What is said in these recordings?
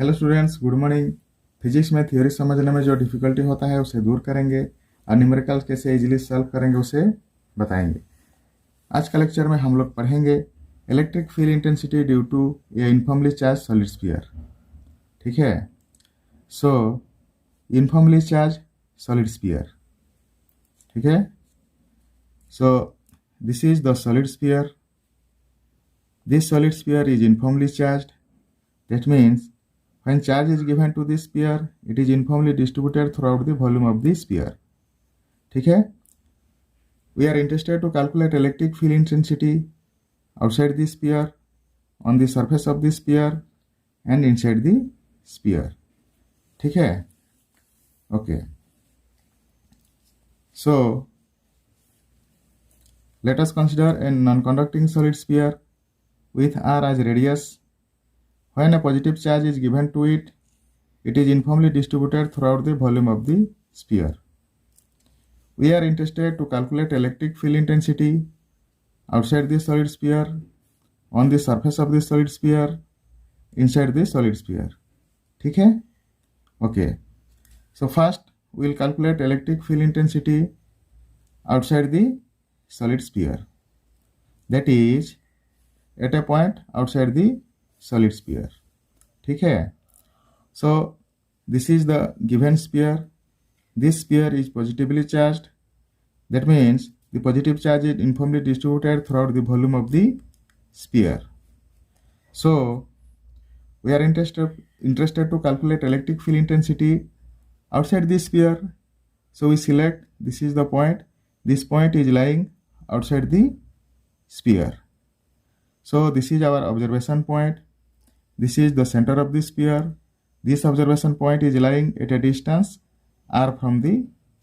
Hello students, good morning. Physics में theory समझने में जो डिफिकल्टी होता है उसे दूर करेंगे और न्यूमेरिकल्स कैसे इजीली सॉल्व करेंगे उसे बताएंगे। आज का लेक्चर में हम लोग पढ़ेंगे electric field intensity due to a uniformly charged solid sphere. ठीक है, so uniformly charged solid sphere. ठीक है, so this is the solid sphere. This solid sphere is uniformly charged. That means when charge is given to this sphere, it is uniformly distributed throughout the volume of the sphere. ठीक है, we are interested to calculate electric field intensity outside the sphere, on the surface of the sphere and inside the sphere. ठीक है, okay. So let us consider a non-conducting solid sphere with r as radius. When a positive charge is given to it, it is uniformly distributed throughout the volume of the sphere. We are interested to calculate electric field intensity outside the solid sphere, on the surface of the solid sphere, inside the solid sphere. ठीक है? Okay. So first, we will calculate electric field intensity outside the solid sphere. That is, at a point outside the solid sphere. ठीक है, so this is the given sphere. This sphere is positively charged. That means the positive charge is uniformly distributed throughout the volume of the sphere. So we are interested to calculate electric field intensity outside the sphere. So we select, this is the point. This point is lying outside the sphere. So this is our observation point. This is the center of the sphere. This observation point is lying at a distance r from the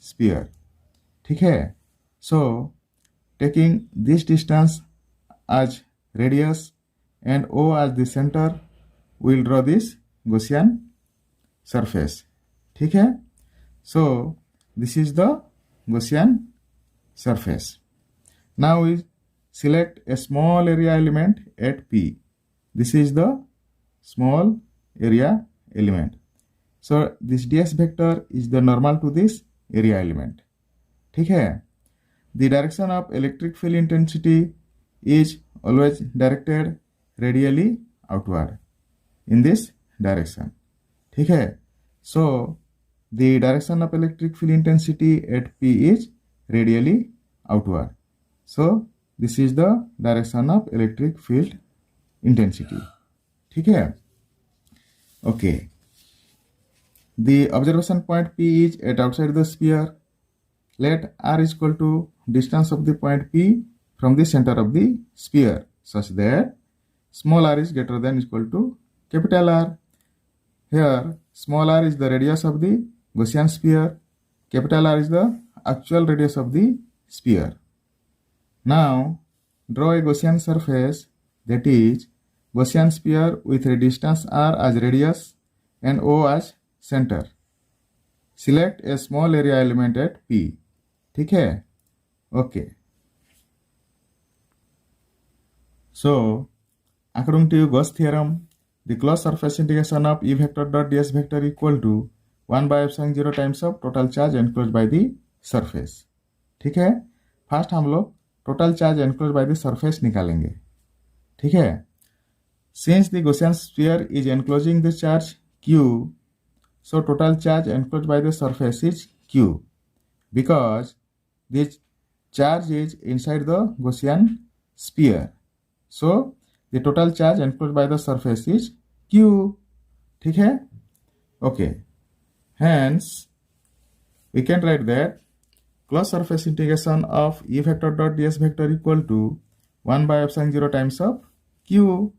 sphere. ठीक है, so taking this distance as radius and O as the center, we will draw this Gaussian surface. ठीक है, so this is the Gaussian surface. Now we select a small area element at P. This is the small area element. So this ds vector is the normal to this area element. ठीक है, the direction of electric field intensity is always directed radially outward in this direction. ठीक है, so the direction of electric field intensity at P is radially outward. So this is the direction of electric field intensity. ठीक है, okay. The observation point P is at outside the sphere. Let r is equal to distance of the point P from the center of the sphere such that small r is greater than equal to capital R. Here small r is the radius of the Gaussian sphere. Capital R is the actual radius of the sphere. Now draw a Gaussian surface, that is Gaussian sphere with a distance r as radius and O as center. Select a small area element at P. ठीक है, okay. So according to Gauss theorem, the closed surface integration of E vector dot ds vector equal to 1 by epsilon 0 times of total charge enclosed by the surface. ठीक है, first हम लोग total charge enclose by the surface निकालेंगे. ठीक है, since the Gaussian sphere is enclosing the charge q, so total charge enclosed by the surface is q, because this charge is inside the Gaussian sphere, so the total charge enclosed by the surface is q. ठीक है, okay. Hence we can write that closed surface integration of E vector dot ds vector equal to 1 by epsilon 0 times of q.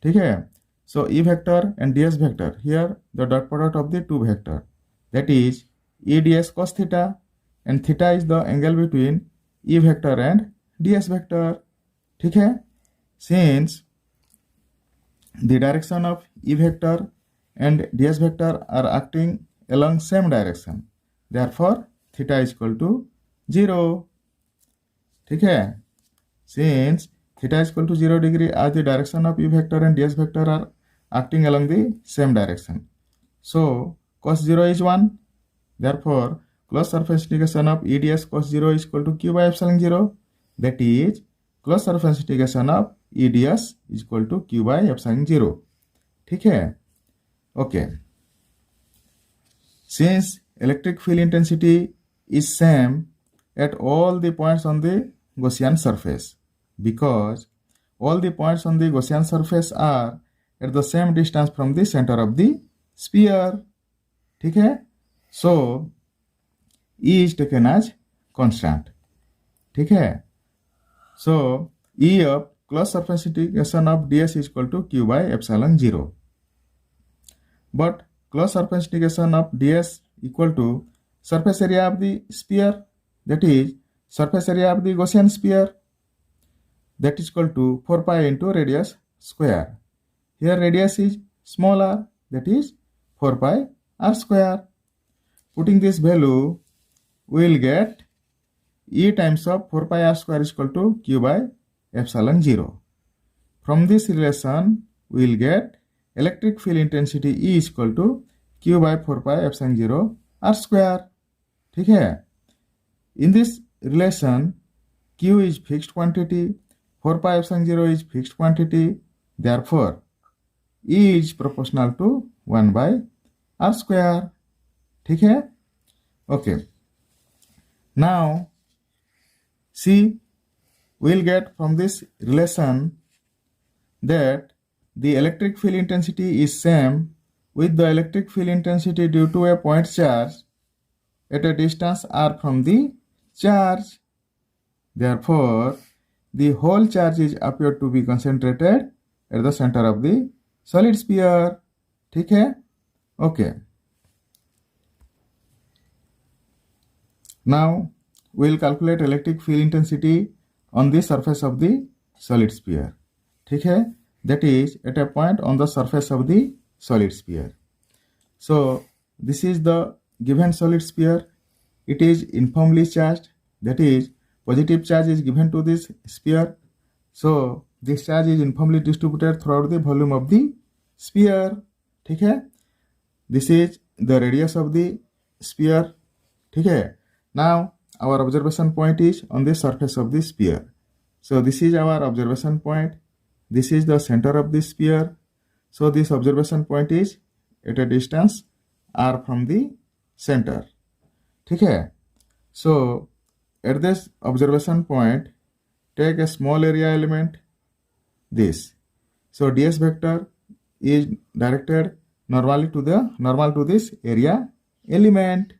ठीक है, so E vector and ds vector, here the dot product of the two vector, that is E ds cos theta, and theta is the angle between E vector and ds vector. ठीक है, since the direction of E vector and ds vector are acting along same direction, therefore theta is equal to 0. ठीक है, since theta is equal to 0 degree as the direction of E vector and ds vector are acting along the same direction. So cos 0 is 1. Therefore, closed surface integration of E ds cos 0 is equal to q by epsilon 0. That is, closed surface integration of E ds is equal to q by epsilon 0. ठीक है? Okay. Since electric field intensity is same at all the points on the Gaussian surface, because all the points on the Gaussian surface are at the same distance from the center of the sphere. ठीक है? So E is taken as constant. ठीक है? So E of closed surface integration of ds is equal to q by epsilon 0. But closed surface integration of ds equal to surface area of the sphere, that is surface area of the Gaussian sphere, that is equal to 4 pi into radius square. Here radius is smaller, that is 4 pi r square. Putting this value, we will get E times of 4 pi r square is equal to q by epsilon 0. From this relation, we will get electric field intensity E is equal to q by 4 pi epsilon 0 r square. ठीक है? In this relation, q is fixed quantity, 4 pi epsilon 0 is fixed quantity. Therefore, E is proportional to 1 by r square. ठीक है? Okay. Now, see, we will get from this relation that the electric field intensity is same with the electric field intensity due to a point charge at a distance r from the charge. Therefore, the whole charge is appeared to be concentrated at the center of the solid sphere. ठीक है? Okay. Now, we will calculate electric field intensity on the surface of the solid sphere. ठीक है? That is at a point on the surface of the solid sphere. So, this is the given solid sphere. It is uniformly charged. That is, positive charge is given to this sphere. So, this charge is uniformly distributed throughout the volume of the sphere. ठीक है? This is the radius of the sphere. ठीक है? Now, our observation point is on the surface of the sphere. So, this is our observation point. This is the center of the sphere. So, this observation point is at a distance r from the center. ठीक है? So, at this observation point, take a small area element, this. So, ds vector is directed normal to this area element.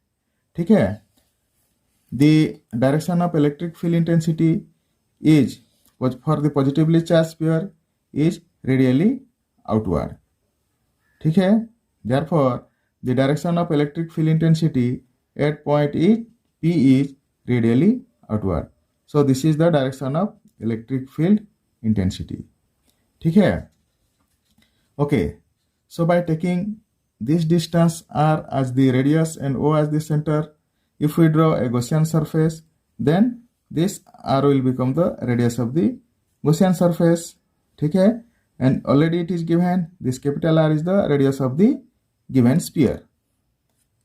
ठीक है? The direction of electric field intensity is, for the positively charged sphere, is radially outward. ठीक है? Therefore, the direction of electric field intensity at point P is radially outward. So, this is the direction of electric field intensity. ठीक है? Okay. So, by taking this distance r as the radius and O as the center, if we draw a Gaussian surface, then this r will become the radius of the Gaussian surface. ठीक है? And already it is given, this capital R is the radius of the given sphere.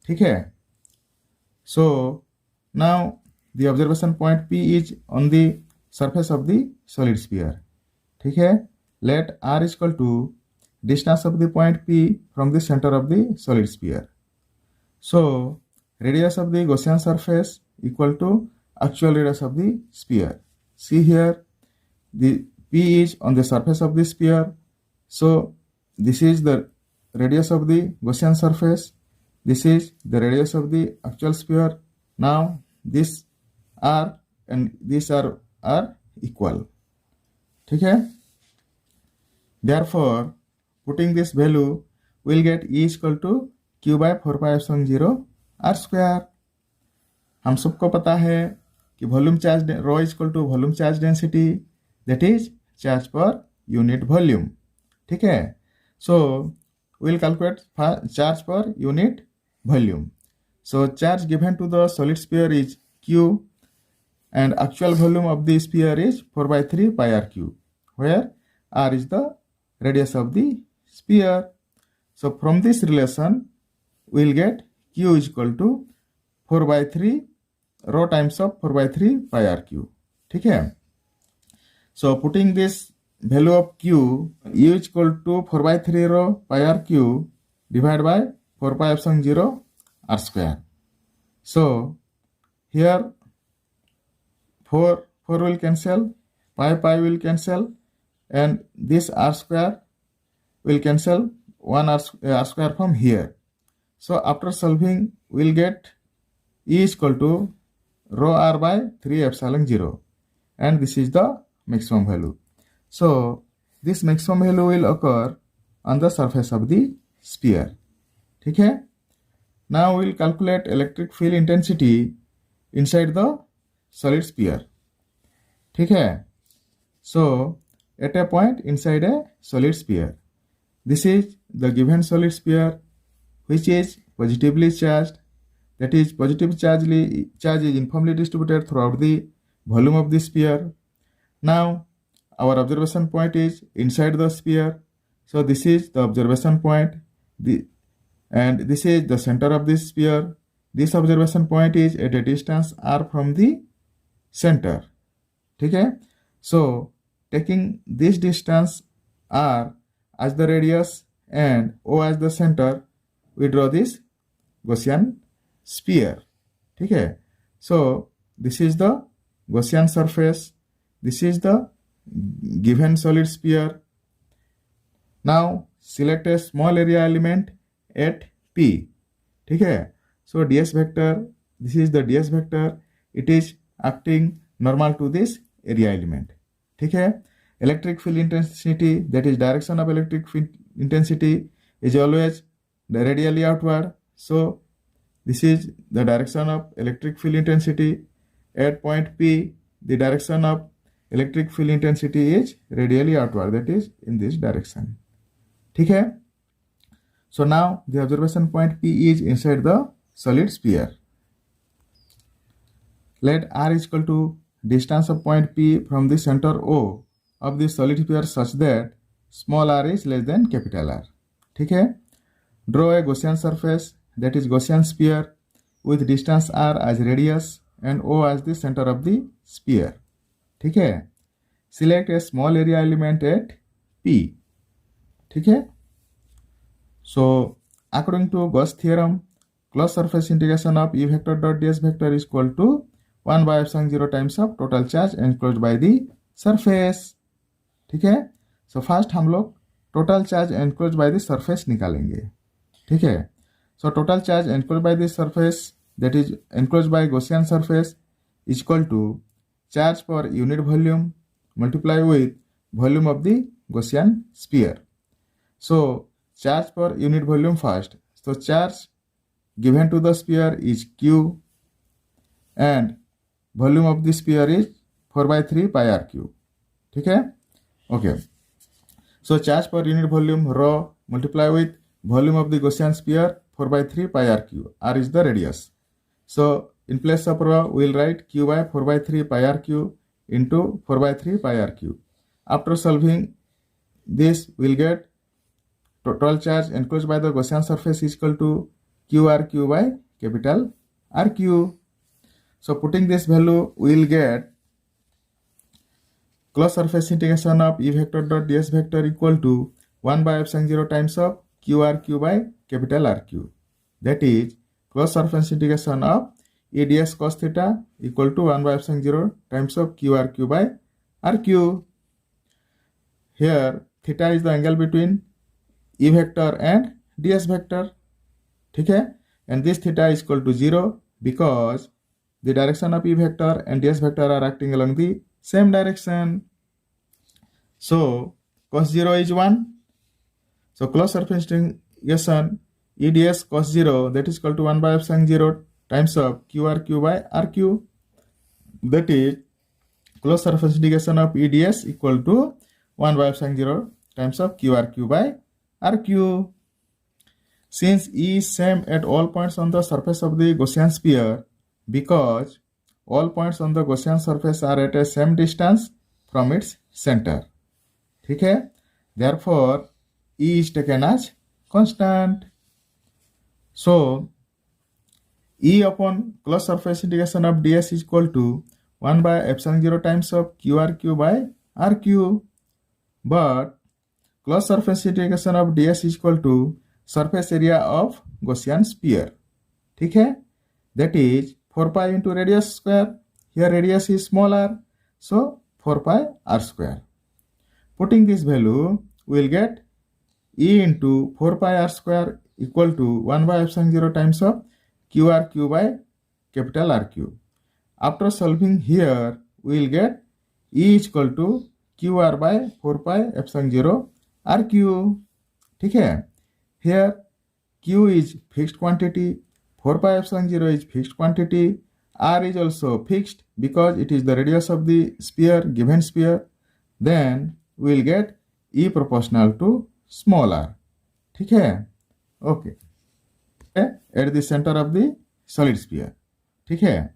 ठीक है? So, now the observation point P is on the surface of the solid sphere. ठीक है? Let R is equal to distance of the point P from the center of the solid sphere. So, radius of the Gaussian surface equal to actual radius of the sphere. See here, the P is on the surface of the sphere. So, this is the radius of the Gaussian surface. This is the radius of the actual sphere. Now, this R and this R are equal. ठीक है? Therefore, putting this value, we will get E is equal to q by 4 pi epsilon 0 r square. हम सबको पता है कि volume charge rho is equal to volume charge density, that is charge per unit volume. ठीक है? सो we'll calculate charge per unit volume. So charge given to the solid sphere is q and actual volume of the sphere is 4 by 3 pi r cube, where r is the radius of the sphere. So from this relation we will get q is equal to 4 by 3 rho times of 4 by 3 pi r cube. ठीक है. So putting this value of q, u is equal to 4 by 3 rho pi r cube divided by 4 pi epsilon 0 r square. So here 4 will cancel, pi will cancel, and this r square will cancel 1 r square from here. So after solving we will get e is equal to rho r by 3 epsilon 0, and this is the maximum value. So this maximum value will occur on the surface of the sphere. ठीक है. Now we will calculate electric field intensity inside the solid sphere. ठीक है. So at a point inside a solid sphere, this is the given solid sphere which is positively charged. That is, positive charge is uniformly distributed throughout the volume of the sphere. Now our observation point is inside the sphere. So this is the observation point, and this is the center of this sphere. This observation point is at a distance r from the center. ठीक है. So taking this distance r as the radius and o as the center, we draw this Gaussian sphere. ठीक है. So this is the Gaussian surface. This is the given solid sphere. Now select a small area element at P. ठीक है. So ds vector, this is the ds vector. It is acting normal to this area element. ठीक है. Electric field intensity, that is direction of electric field intensity, is always radially outward. So this is the direction of electric field intensity at point P. The direction of electric field intensity is radially outward, that is in this direction. ठीक है. So now the observation point P is inside the solid sphere. Let r is equal to distance of point P from the center O of the solid sphere such that small r is less than capital R. ठीक है. Draw a Gaussian surface, that is Gaussian sphere, with distance r as radius and O as the center of the sphere. ठीक है. Select a small area element at P. ठीक है. So according to Gauss theorem, closed surface integration of E vector dot ds vector is equal to 1 by epsilon 0 times of total charge enclosed by the surface. ठीक है. So first हम लोग total charge enclosed by the surface निकालेंगे. ठीक है. So total charge enclosed by the surface, that is enclosed by Gaussian surface, is equal to charge per unit volume multiply with volume of the Gaussian sphere. So charge per unit volume first. So charge given to the sphere is q, and volume of the sphere is 4 by 3 pi r cube. ठीक है. Okay. So charge per unit volume rho multiply with volume of the Gaussian sphere 4 by 3 pi r cube. R is the radius. So in place of rho we will write q by 4 by 3 pi r cube into 4 by 3 pi r cube. After solving this we will get total charge enclosed by the Gaussian surface is equal to qrq by capital RQ. So putting this value we will get closed surface integration of E vector dot ds vector equal to 1 by epsilon 0 times of qrq by capital RQ. That is closed surface integration of E ds cos theta equal to 1 by epsilon 0 times of qrq by RQ. Here theta is the angle between E vector and ds vector. ठीक है. And this theta is equal to 0 because the direction of E vector and ds vector are acting along the same direction. So cos 0 is 1. So closed surface integration E ds cos 0, that is equal to 1 by epsilon 0 times of qrq by rq. That is closed surface integration of E ds equal to 1 by epsilon 0 times of qrq by RQ. Since E is same at all points on the surface of the Gaussian sphere, because all points on the Gaussian surface are at a same distance from its center. ठीक है. Therefore E is taken as constant. So E upon closed surface integration of ds is equal to 1 by epsilon 0 times of qrq by rq. But closed surface integration of ds is equal to surface area of Gaussian sphere. ठीक है, that is 4 pi into radius square. Here radius is smaller, so 4 pi r square. Putting this value, we will get E into 4 pi r square equal to 1 by epsilon 0 times of qrq by capital RQ. After solving here, we will get E is equal to qr by 4 pi epsilon 0 RQ. ठीक है, here Q is fixed quantity, 4 pi epsilon 0 is fixed quantity, R is also fixed because it is the radius of the sphere, given sphere. Then we will get E proportional to small r. ठीक है, okay. At the center of the solid sphere. ठीक है,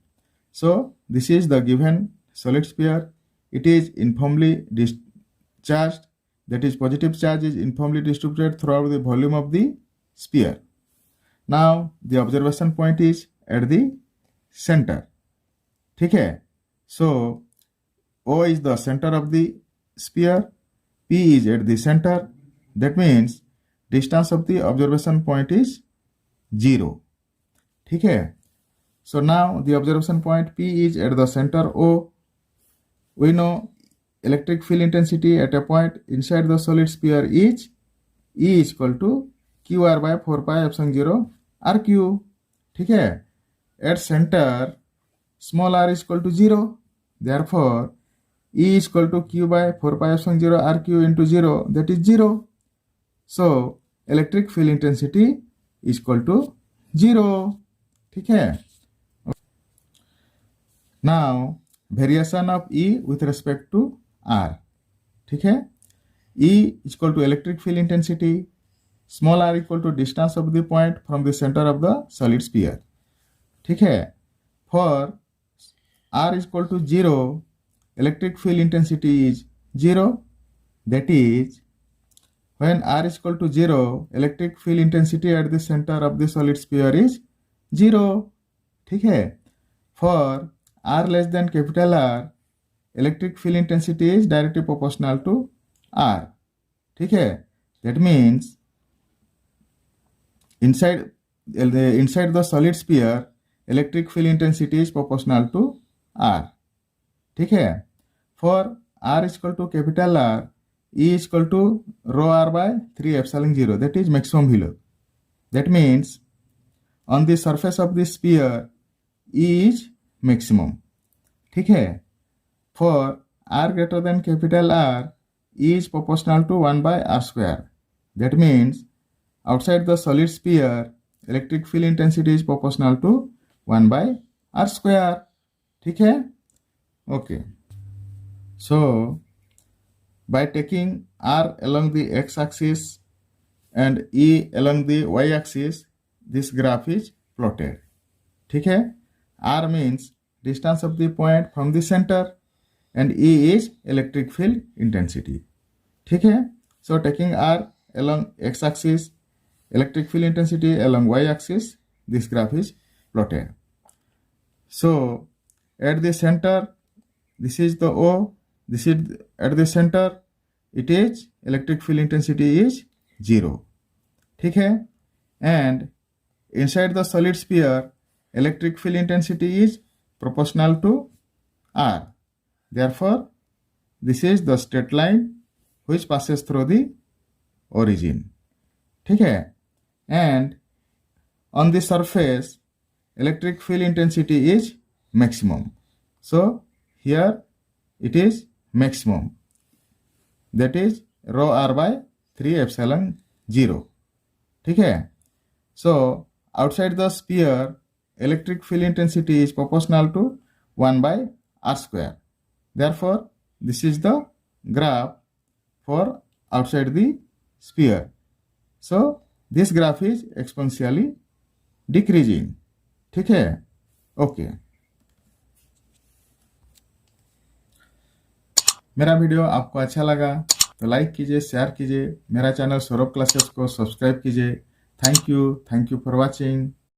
so this is the given solid sphere. It is uniformly charged, that is positive charge is uniformly distributed throughout the volume of the sphere. Now the observation point is at the center. ठीक है, so O is the center of the sphere, P is at the center. That means distance of the observation point is 0. ठीक है, so now the observation point P is at the center O. We know electric field intensity at a point inside the solid sphere is E is equal to qr by 4 pi epsilon 0 rq. ठीक है, at center small r is equal to 0. Therefore E is equal to q by 4 pi epsilon 0 rq into 0, that is 0. So electric field intensity is equal to 0. ठीक है, now variation of E with respect to R. ठीक है, E is equal to electric field intensity, small r equal to distance of the point from the center of the solid sphere. ठीक है, for r is equal to 0, electric field intensity is 0. That is, when r is equal to 0, electric field intensity at the center of the solid sphere is 0. ठीक है, for r less than capital R, electric field intensity is directly proportional to R. ठीक है, that means inside the solid sphere, electric field intensity is proportional to R. ठीक है, for R is equal to capital R, E is equal to rho r by 3 epsilon 0, that is maximum value. That means on the surface of the sphere, E is maximum. ठीक है, for r greater than capital R, E is proportional to 1 by r square. That means outside the solid sphere, electric field intensity is proportional to 1 by r square. ठीक है, okay. So by taking r along the x-axis and E along the y-axis, this graph is plotted. ठीक है, r means distance of the point from the center and E is electric field intensity. ठीक है, so taking r along x-axis, electric field intensity along y-axis, this graph is plotted. So at the center, this is the O, this is at the center, it is electric field intensity is 0. ठीक है, and inside the solid sphere, electric field intensity is proportional to R. Therefore this is the straight line which passes through the origin. ठीक है, and on the surface, electric field intensity is maximum. So here it is maximum, that is rho r by 3 epsilon 0. ठीक है, so outside the sphere, electric field intensity is proportional to 1 by r square. Therefore this is the graph for outside the sphere. So this graph is exponentially decreasing. ठीक है, okay. मेरा video आपको अच्छा लगा तो like कीजिए, share कीजिए, मेरा चैनल सौरभ क्लासेस को सब्सक्राइब कीजिए। Thank you for watching.